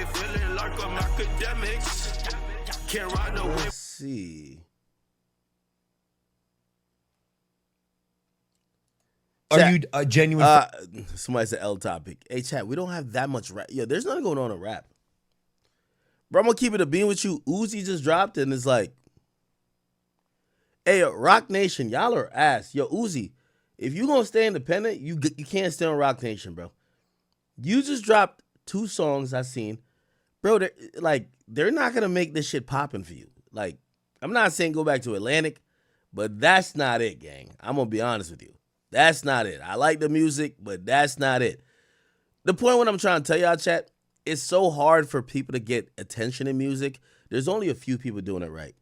feeling like I'm academics. Can't ride no Let's see. Are you a genuine? Somebody said L topic. Hey, chat, we don't have that much rap. Yeah, there's nothing going on in rap. Bro, I'm gonna keep it a bean with you. Uzi just dropped and it's like, hey, Rock Nation, y'all are ass. Yo, Uzi, if you gonna stay independent, you can't stay on Rock Nation, bro. You just dropped 2 songs I seen. Bro, they're not gonna make this shit popping for you. Like, I'm not saying go back to Atlantic, but that's not it, gang. I'm gonna be honest with you. That's not it. I like the music, but that's not it. The point what I'm trying to tell y'all, chat, it's so hard for people to get attention in music. There's only a few people doing it right.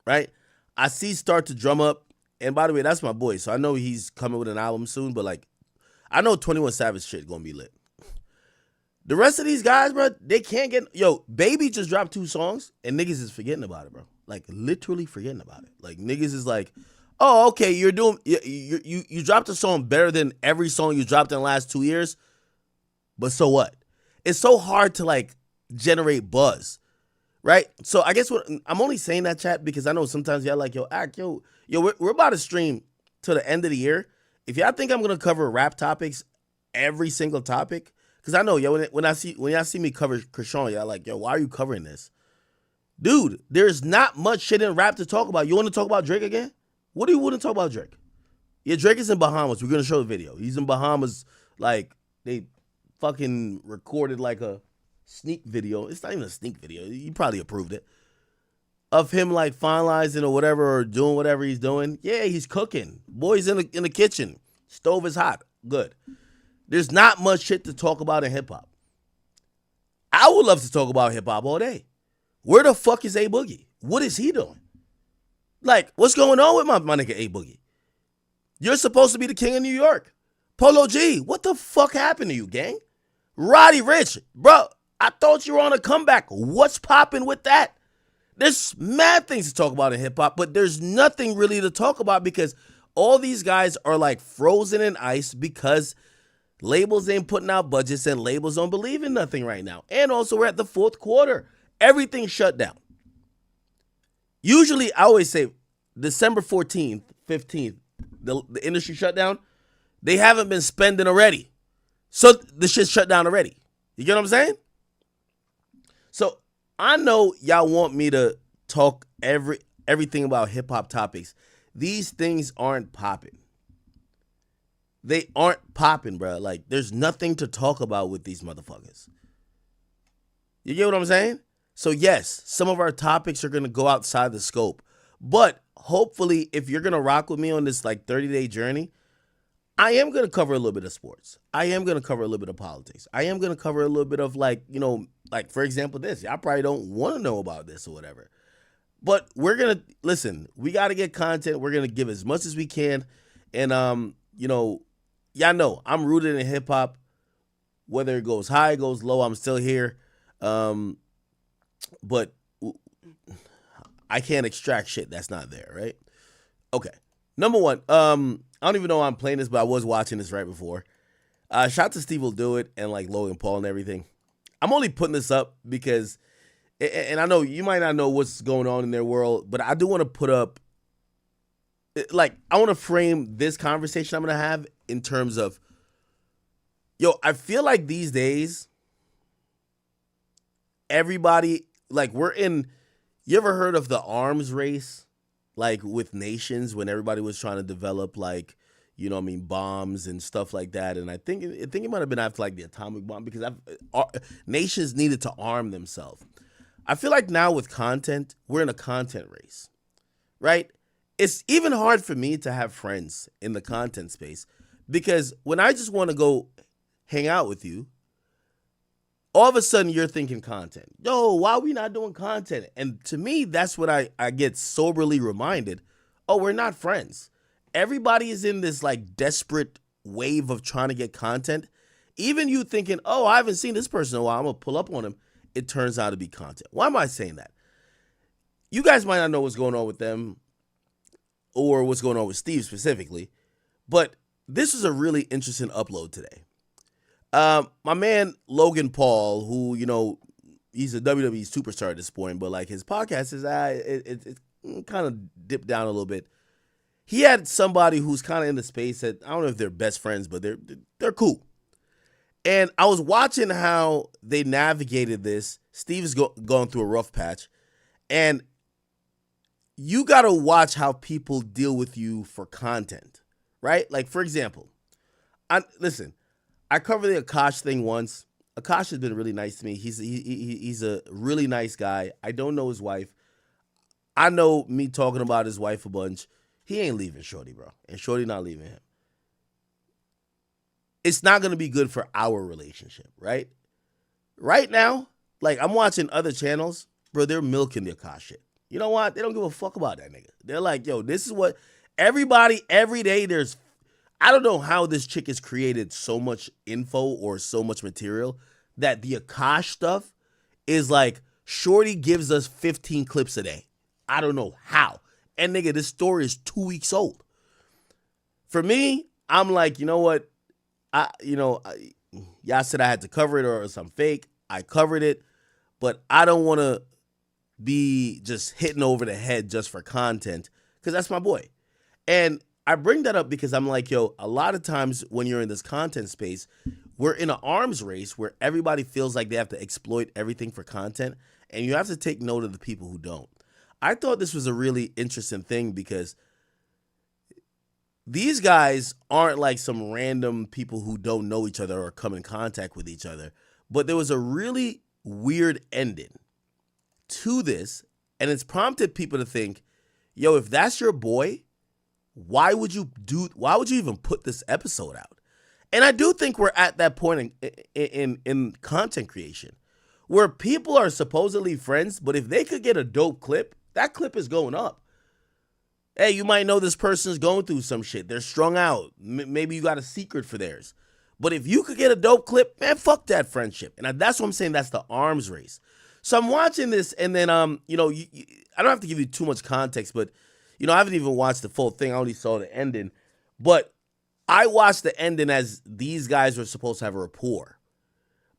Right? I see Start to Drum Up, and by the way, that's my boy, so I know he's coming with an album soon, but like, I know 21 Savage shit gonna be lit. The rest of these guys, bro, they can't get, yo, Baby just dropped 2 songs, and niggas is forgetting about it, bro. Like, literally forgetting about it. Like, niggas is like, oh, okay, you dropped a song better than every song you dropped in the last 2 years, but so what? It's so hard to, like, generate buzz, right? So I guess I'm only saying that, chat, because I know sometimes y'all like, we're about to stream to the end of the year. If y'all think I'm going to cover rap topics, every single topic, because I know, when y'all see me cover Krishan, y'all like, yo, why are you covering this? Dude, there's not much shit in rap to talk about. You want to talk about Drake again? What do you want to talk about Drake? Yeah, Drake is in Bahamas. We're going to show the video. He's in Bahamas. Like, they fucking recorded like a sneak video. It's not even a sneak video. You probably approved it. Of him like finalizing or whatever or doing whatever he's doing. Yeah, he's cooking. Boy's in the kitchen. Stove is hot. Good. There's not much shit to talk about in hip-hop. I would love to talk about hip-hop all day. Where the fuck is A Boogie? What is he doing? Like, what's going on with my nigga A Boogie? You're supposed to be the king of New York. Polo G, what the fuck happened to you, gang? Roddy Ricch, bro, I thought you were on a comeback. What's popping with that? There's mad things to talk about in hip-hop, but there's nothing really to talk about because all these guys are like frozen in ice because labels ain't putting out budgets and labels don't believe in nothing right now. And also we're at the 4th quarter. Everything's shut down. Usually, I always say December 14th, 15th, the industry shut down. They haven't been spending already. So the shit's shut down already. You get what I'm saying? So I know y'all want me to talk everything about hip-hop topics. These things aren't popping. They aren't popping, bro. Like, there's nothing to talk about with these motherfuckers. You get what I'm saying? So yes, some of our topics are going to go outside the scope. But hopefully, if you're going to rock with me on this like 30-day journey, I am going to cover a little bit of sports. I am going to cover a little bit of politics. I am going to cover a little bit of like, like for example, this. Y'all probably don't want to know about this or whatever. But we're going to, listen, we got to get content. We're going to give as much as we can. And, y'all know I'm rooted in hip hop. Whether it goes high, it goes low, I'm still here. But I can't extract shit that's not there, right? Okay. Number one, I don't even know why I'm playing this, but I was watching this right before. Shout out to Stevewilldoit and like Logan Paul and everything. I'm only putting this up because, and I know you might not know what's going on in their world, but I do want to put up, like, I want to frame this conversation I'm going to have in terms of, I feel like these days, everybody, like, you ever heard of the arms race? Like, with nations, when everybody was trying to develop, like, bombs and stuff like that. And I think it might have been after, like, the atomic bomb, because nations needed to arm themselves. I feel like now with content, we're in a content race, right? It's even hard for me to have friends in the content space because when I just want to go hang out with you, all of a sudden you're thinking content. Yo, why are we not doing content? And to me, that's what I get soberly reminded. Oh, we're not friends. Everybody is in this like desperate wave of trying to get content. Even you thinking, oh, I haven't seen this person in a while, I'm going to pull up on him. It turns out to be content. Why am I saying that? You guys might not know what's going on with them or what's going on with Steve specifically, but this is a really interesting upload today. My man Logan Paul, who, he's a WWE superstar at this point, but like his podcast is it kind of dipped down a little bit. He had somebody who's kind of in the space that I don't know if they're best friends, but they're cool. And I was watching how they navigated this. Steve is going through a rough patch, and you got to watch how people deal with you for content, right? Like, for example, I covered the Akash thing once. Akash has been really nice to me. He's a really nice guy. I don't know his wife. I know me talking about his wife a bunch. He ain't leaving Shorty, bro. And Shorty not leaving him. It's not going to be good for our relationship, right? Right now, like, I'm watching other channels, bro, they're milking the Akash shit. You know what? They don't give a fuck about that nigga. They're like, yo, this is what everybody, every day I don't know how this chick has created so much info or so much material that the Akash stuff is like, Shorty gives us 15 clips a day. I don't know how. And nigga, this story is 2 weeks old. For me, I'm like, you know what? Y'all said I had to cover it or some fake. I covered it, but I don't want to be just hitting over the head just for content because that's my boy. And I bring that up because I'm like, yo, a lot of times when you're in this content space, we're in an arms race where everybody feels like they have to exploit everything for content, and you have to take note of the people who don't. I thought this was a really interesting thing because these guys aren't like some random people who don't know each other or come in contact with each other, but there was a really weird ending to this, and it's prompted people to think, yo, if that's your boy, why would you even put this episode out? And I do think we're at that point in content creation where people are supposedly friends, but if they could get a dope clip, that clip is going up. Hey, you might know this person's going through some shit. They're strung out. Maybe you got a secret for theirs. But if you could get a dope clip, man, fuck that friendship. And that's what I'm saying. That's the arms race. So I'm watching this, and then, I don't have to give you too much context, but, I haven't even watched the full thing. I only saw the ending. But I watched the ending as these guys were supposed to have a rapport.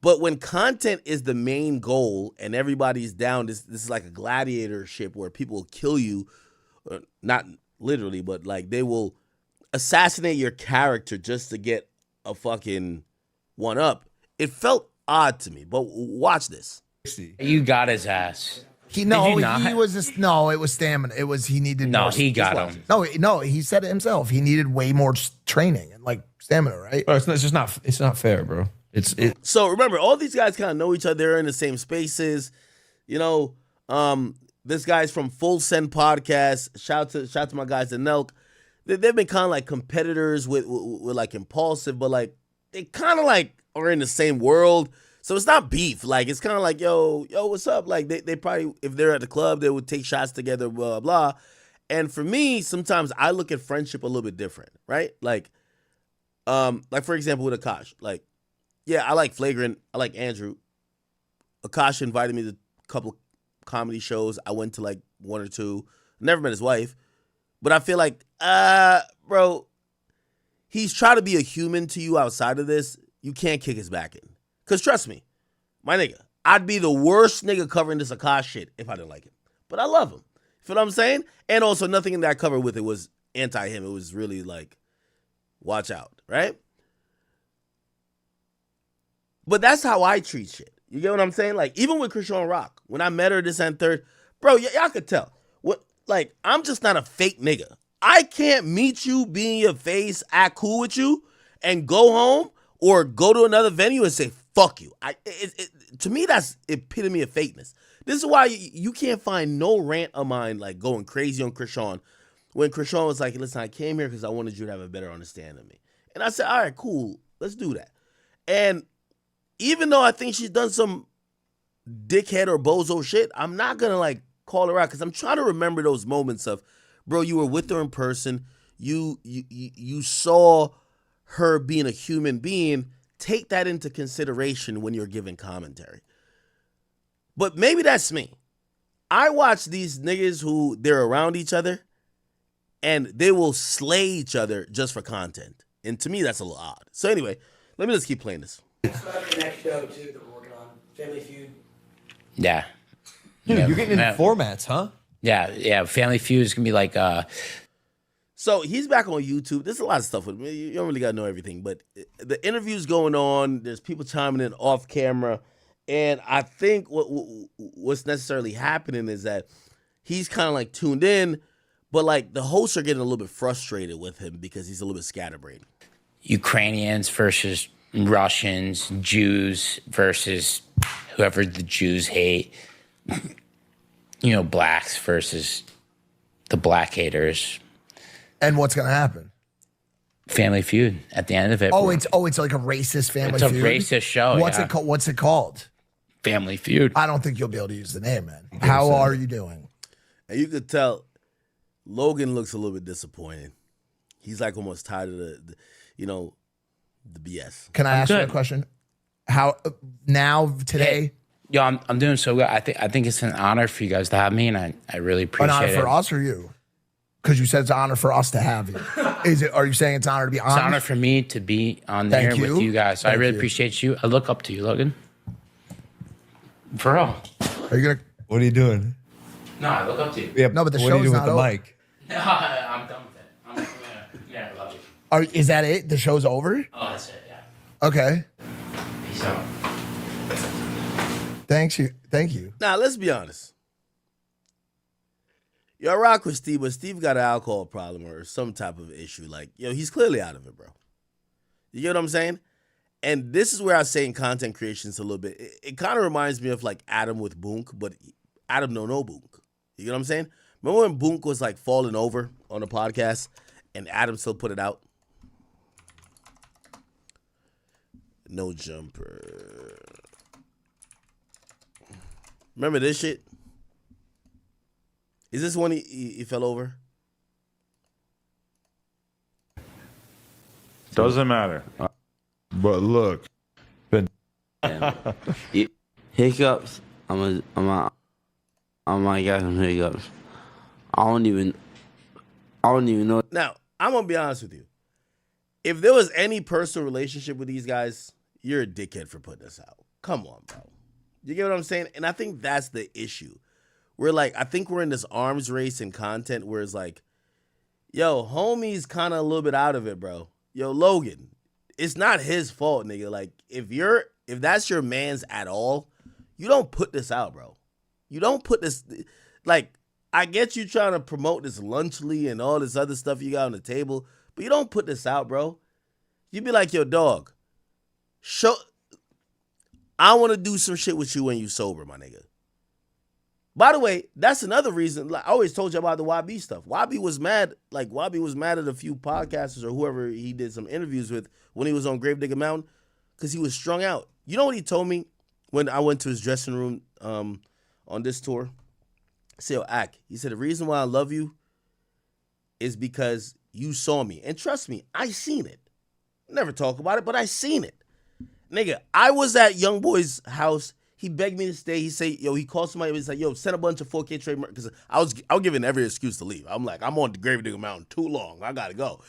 But when content is the main goal and everybody's down, this is like a gladiatorship where people will kill you, not literally, but like they will assassinate your character just to get a fucking one up. It felt odd to me, but watch this. You got his ass. It was stamina. He needed more. He got him. No, he said it himself. He needed way more training and like stamina, right? Bro, it's not fair, bro. So remember, all these guys kind of know each other. They're in the same spaces. This guy's from Full Send Podcast. Shout to my guys at Nelk. They've been kind of like competitors with like Impaulsive, but like they kind of like are in the same world. So it's not beef. Like it's kind of like, yo, what's up? Like they probably, if they're at the club, they would take shots together, blah, blah. And for me, sometimes I look at friendship a little bit different, right? Like for example, with Akash, like, yeah, I like Flagrant. I like Andrew. Akash invited me to a couple comedy shows. I went to like one or two. Never met his wife. But I feel like, bro, he's trying to be a human to you outside of this. You can't kick his back in. Because trust me, my nigga, I'd be the worst nigga covering this Akash shit if I didn't like him. But I love him. You feel what I'm saying? And also, nothing in that I covered with it was anti-him. It was really like, watch out, right? But that's how I treat shit. You get what I'm saying? Like, even with Krishan Rock, when I met her this and third, bro, y'all could tell. Like, I'm just not a fake nigga. I can't meet you, be in your face, act cool with you, and go home or go to another venue and say, fuck you. To me, that's epitome of fakeness. This is why you can't find no rant of mine, like, going crazy on Krishan. When Krishan was like, listen, I came here because I wanted you to have a better understanding of me. And I said, all right, cool, let's do that. And even though I think she's done some dickhead or bozo shit, I'm not going to, like, call her out because I'm trying to remember those moments of, bro, you were with her in person. You saw her being a human being. Take that into consideration when you're giving commentary. But maybe that's me. I watch these niggas who they're around each other and they will slay each other just for content. And to me, that's a little odd. So anyway, let me just keep playing this. The next show, too, that we're working on, Family Feud. Yeah. Dude, Yeah, you're getting into man. formats, huh? Yeah. Family Feud is gonna be like So he's back on YouTube. There's a lot of stuff with me. You don't really got to know everything, but the interview's going on. There's people chiming in off camera. And I think what's necessarily happening is that he's kind of like tuned in, but like the hosts are getting a little bit frustrated with him because he's a little bit scatterbrained. Ukrainians versus Russians, Jews versus whoever the Jews hate. Blacks versus the black haters. And what's gonna happen? Family Feud at the end of it. Oh, it's like a racist Family It's a Feud. racist show. What's yeah. it called? What's it called? Family Feud. I don't think you'll be able to use the name, man. How are you doing? And you could tell Logan looks a little bit disappointed. He's like almost tired of the BS. Can I ask you a good. question? How now today? Yo, I'm doing so good. I think it's an honor for you guys to have me, and I really An appreciate honor it. for us or you? Because you said it's an honor for us to have you. Are you saying it's an honor to be on? It's an honor for me to be on Thank there you. with you guys. So I Thank really you. appreciate you. I look up to you, Logan. For real. Are you gonna? What are you doing? No, I look up to you. Yeah, No, but the what are you show's doing not with the over. mic? No, I'm done with it. I love you. Is that it? The show's over? Oh, that's it. Yeah. Okay. Peace out. Thank you. Now, let's be honest. Yo, I rock with Steve, but Steve got an alcohol problem or some type of issue. Like, he's clearly out of it, bro. You get what I'm saying? And this is where I say in content creations a little bit. It kind of reminds me of like Adam with Boonk, but Adam don't know Boonk. You get what I'm saying? Remember when Boonk was like falling over on the podcast and Adam still put it out? No jumper. Remember this shit? Is this one he fell over? Doesn't matter. But look, Hiccups. I'm gonna get some hiccups. I don't even know. Now, I'm gonna be honest with you. If there was any personal relationship with these guys, you're a dickhead for putting this out. Come on, bro. You get what I'm saying? And I think that's the issue. I think we're in this arms race in content where it's like, yo, homie's kind of a little bit out of it, bro. Yo, Logan, it's not his fault, nigga. Like, if that's your man's at all, you don't put this out, bro. You don't put this, like, I get you trying to promote this lunchly and all this other stuff you got on the table, but you don't put this out, bro. You be like, yo, dog, I want to do some shit with you when you sober, my nigga. By the way, that's another reason. Like, I always told you about the YB stuff. YB was mad. Like, YB was mad at a few podcasters or whoever he did some interviews with when he was on Gravedigger Mountain because he was strung out. You know what he told me when I went to his dressing room on this tour? I said, yo, Ak, he said, the reason why I love you is because you saw me. And trust me, I seen it. Never talk about it, but I seen it. Nigga, I was at Young Boy's house. He begged me to stay. He said, yo, he called somebody. He's like, yo, send a bunch of 4K trademark. Because I was giving every excuse to leave. I'm like, I'm on the Gravedigger Mountain too long. I got to go.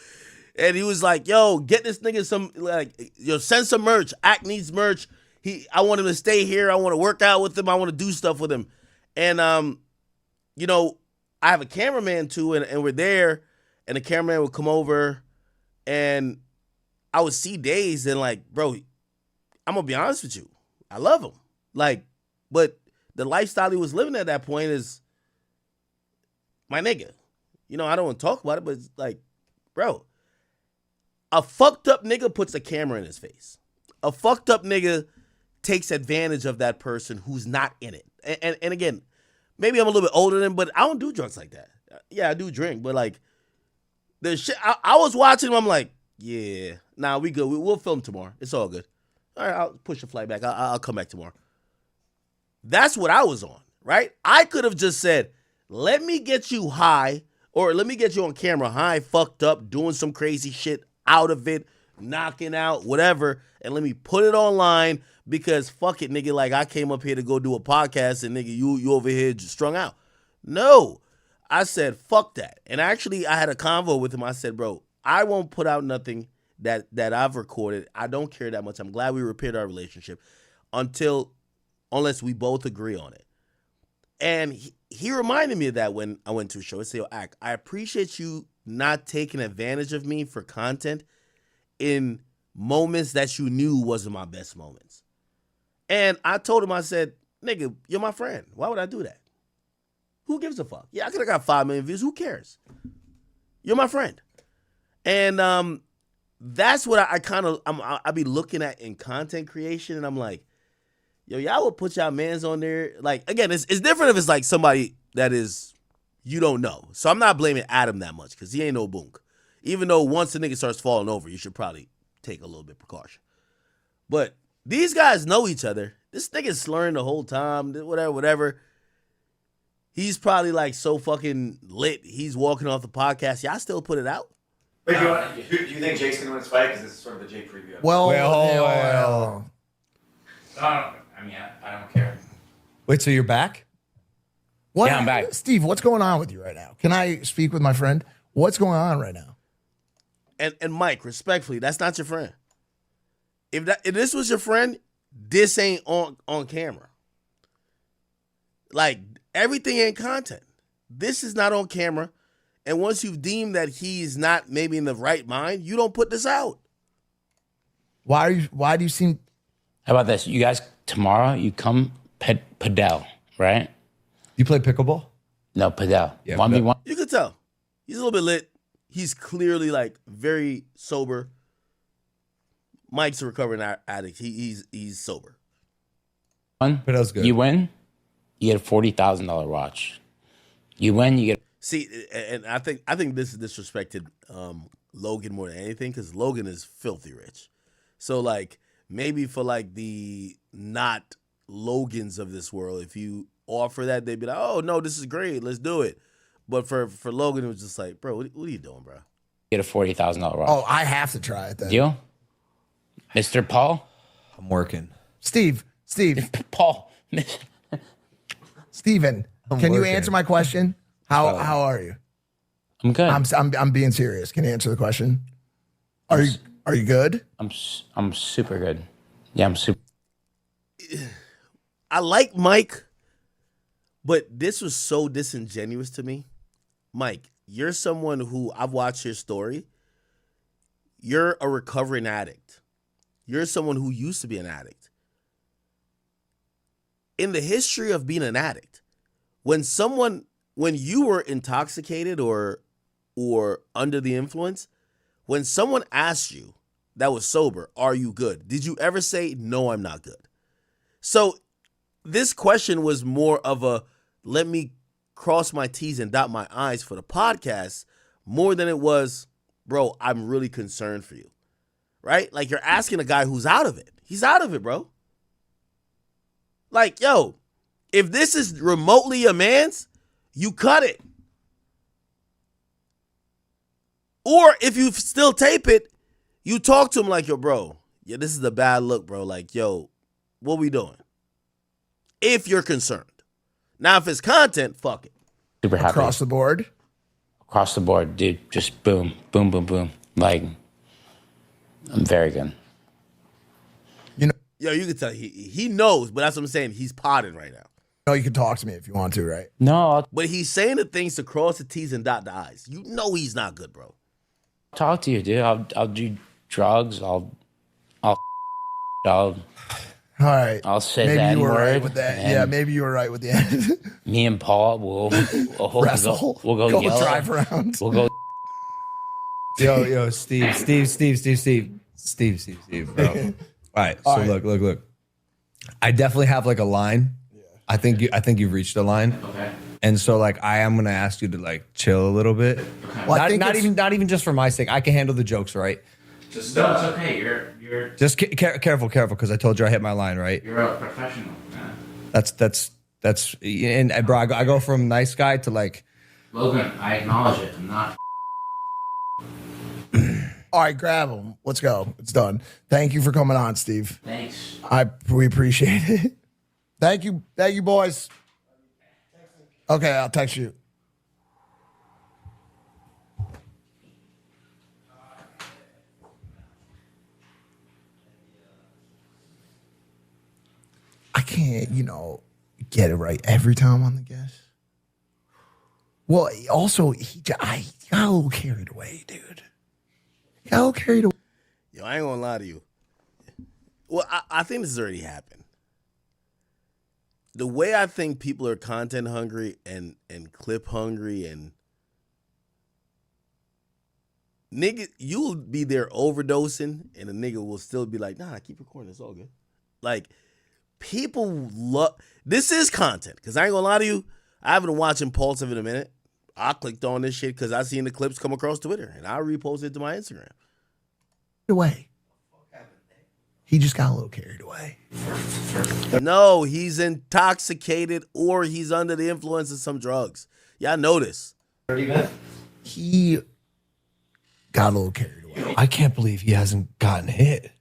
And he was like, yo, get this nigga some, like, yo, send some merch. Act needs merch. I want him to stay here. I want to work out with him. I want to do stuff with him. And, I have a cameraman too. And we're there. And the cameraman would come over. And I would see days. And like, bro, I'm going to be honest with you. I love him. Like, but the lifestyle he was living at that point is my nigga. I don't want to talk about it, but it's like, bro, a fucked up nigga puts a camera in his face. A fucked up nigga takes advantage of that person who's not in it. And again, maybe I'm a little bit older than him, but I don't do drugs like that. Yeah, I do drink, but like, the shit, I was watching him, I'm like, yeah, nah, we good. We'll film tomorrow. It's all good. All right, I'll push the flight back. I'll come back tomorrow. That's what I was on, right? I could have just said, let me get you high, or let me get you on camera high, fucked up, doing some crazy shit, out of it, knocking out, whatever, and let me put it online because fuck it, nigga, like I came up here to go do a podcast and nigga, you over here just strung out. No, I said, fuck that. And actually, I had a convo with him. I said, bro, I won't put out nothing that I've recorded. I don't care that much. I'm glad we repaired our relationship until unless we both agree on it. And he reminded me of that when I went to a show. He said, "Yo, Ak, I appreciate you not taking advantage of me for content in moments that you knew wasn't my best moments." And I told him, I said, "Nigga, you're my friend. Why would I do that? Who gives a fuck? Yeah, I could have got 5 million views. Who cares? You're my friend." And that's what I be looking at in content creation, and I'm like, yo, y'all would put y'all mans on there. Like, again, it's different if it's like somebody that is you don't know. So I'm not blaming Adam that much because he ain't no boonk. Even though once the nigga starts falling over, you should probably take a little bit of precaution. But these guys know each other. This nigga's slurring the whole time, whatever. He's probably like so fucking lit. He's walking off the podcast. Y'all still put it out? Wait, do you think Jake's gonna win this fight? Because this is sort of the Jake preview. Well, I mean, I don't care. Wait, so you're back? what, Yeah, I'm back. Steve, what's going on with you right now? Can I speak with my friend? What's going on right now? And Mike, respectfully, that's not your friend. If this was your friend, this ain't on camera. Like, everything ain't content. This is not on camera. And once you've deemed that he's not maybe in the right mind, you don't put this out. Why do you seem How about this? You guys, tomorrow, you come padel, right? You play pickleball? No, padel. Yeah, 1v1. You could tell. He's a little bit lit. He's clearly like very sober. Mike's a recovering addict. He's sober. Padel's good. You win, you get a $40,000 watch. You win, you get. See, and I think this is disrespected Logan more than anything because Logan is filthy rich. So like maybe for like the not Logans of this world, if you offer that, they'd be like, "Oh no, this is great, let's do it." But for Logan, it was just like, "Bro, what are you doing, bro?" Get a $40,000 watch. Oh, I have to try it then. Deal, Mr. Paul. I'm working. Steve, Paul. Steven, can you working. answer my question? How are you? I'm good. I'm being serious. Can you answer the question? Are you good? I'm super good. Yeah, I'm super. I like Mike, but this was so disingenuous to me. Mike, you're someone who I've watched your story. You're a recovering addict. You're someone who used to be an addict. In the history of being an addict, when you were intoxicated or under the influence, when someone asked you that was sober, "Are you good?" Did you ever say, "No, I'm not good"? So this question was more of a let me cross my T's and dot my I's for the podcast more than it was, "Bro, I'm really concerned for you." Right? Like you're asking a guy who's out of it. He's out of it, bro. Like, yo, if this is remotely a man's, you cut it. Or if you still tape it, you talk to him like, "Yo, bro, yeah, this is a bad look, bro. Like, yo, what we doing?" If you're concerned. Now, if it's content, fuck it. Super happy. Across the board? Across the board, dude. Just boom, boom, boom, boom. Like, I'm very good. You know, Yo, you can tell he knows, but that's what I'm saying. He's potting right now. you can talk to me if you want to, right? No, I'll But he's saying the things to cross the T's and dot the I's. You know he's not good, bro. talk to you, dude. I'll do drugs. I'll All right. I'll say maybe the you were right N-word, with that. and- Yeah, maybe you were right with the end. me and Paul will Wrestle. We'll go yell. drive around. We'll go. Yo, Steve, bro. All right, so look. I definitely have like a line. I think you've reached a line. Okay. And so like I am gonna ask you to like chill a little bit. Well, I think Not even just for my sake. I can handle the jokes, right? Just no, it's okay. You're Just careful, because I told you I hit my line, right? you're a professional. Man. That's and bro, I go from nice guy to like Logan, I acknowledge it. I'm not. All right, grab him. Let's go. It's done. Thank you for coming on, Steve. Thanks. We appreciate it. Thank you, boys. Okay, I'll text you. I can't. can't, get it right every time on the guest. Well, also, I got a little carried away, dude. Got a little carried away. Yo, I ain't gonna lie to you. Well, I think this has already happened. The way I think people are content hungry and clip hungry and nigga, you will be there overdosing and a nigga will still be like, nah, keep recording, it's all good. Like, people love, this is content, because I ain't gonna lie to you, I haven't watched Impulsive in a minute. I clicked on this shit because I seen the clips come across Twitter and I reposted it to my Instagram. Away. He just got a little carried away. No, he's intoxicated or he's under the influence of some drugs. Y'all know this. He got a little carried away. I can't believe he hasn't gotten hit.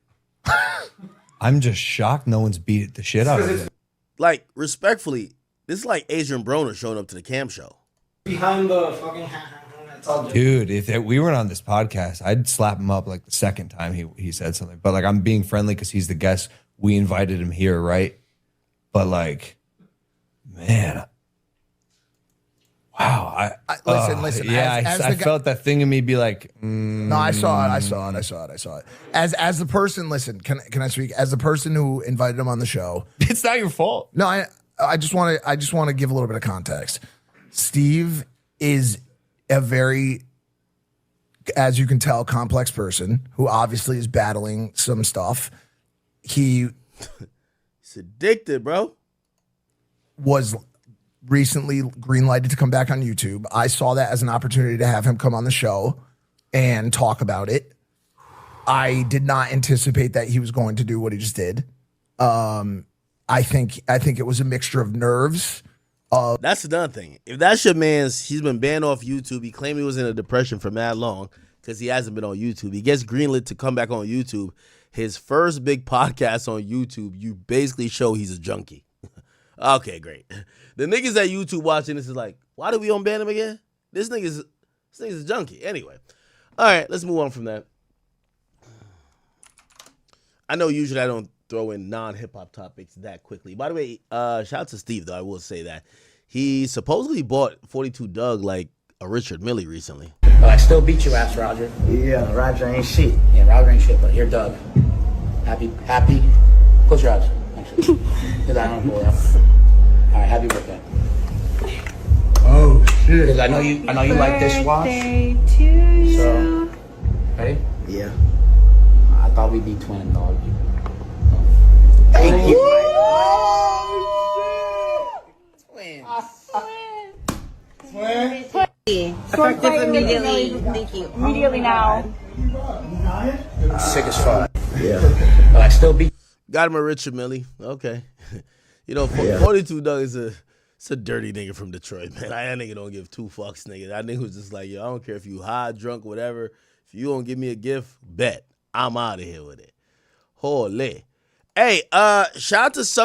I'm just shocked no one's beat the shit out of him. Like, respectfully, this is like Adrian Broner showing up to the cam show. Behind the fucking it's all Dude, if we weren't on this podcast, I'd slap him up like the second time he said something. But like, I'm being friendly because he's the guest. We invited him here, right? But like, man, wow. Listen. Yeah, I felt that thing in me be like, No, I saw it. As the person, listen, can I speak? As the person who invited him on the show, it's not your fault. No, I just want to give a little bit of context. Steve is a very, as you can tell, complex person who obviously is battling some stuff. He's addicted, bro. Was recently green-lighted to come back on YouTube. I saw that as an opportunity to have him come on the show and talk about it. I did not anticipate that he was going to do what he just did. I think it was a mixture of nerves. That's another thing. If that's your man's, he's been banned off YouTube. He claimed he was in a depression for mad long because he hasn't been on YouTube. He gets greenlit to come back on YouTube. His first big podcast on YouTube, you basically show he's a junkie. Okay, great. The niggas at YouTube watching this is like, why do we unban him again? This nigga's a junkie. Anyway. All right, let's move on from that. I know usually I don't throw in non-hip-hop topics that quickly. By the way, shout out to Steve, though. I will say that. He supposedly bought 42 Doug like a Richard Mille recently. But I still beat your ass, Roger. Yeah, Roger ain't shit. Yeah, Roger ain't shit, but you're Doug. Happy? Close your eyes. Because I don't know. All right, happy birthday. Oh shit! Because I know you like dishwash. To you. So, ready? Yeah. I thought we'd be twin, dog. Thank you. Effective immediately. Thank you. Immediately now. Sick as fuck. Yeah. But I still beat. Got him a Richard Mille. Okay. 42 Doug is a dirty nigga from Detroit, man. That nigga don't give two fucks, nigga. That nigga was just like, yo, I don't care if you high, drunk, whatever. If you don't give me a gift, bet. I'm out of here with it. Holy. Hey, shout out to some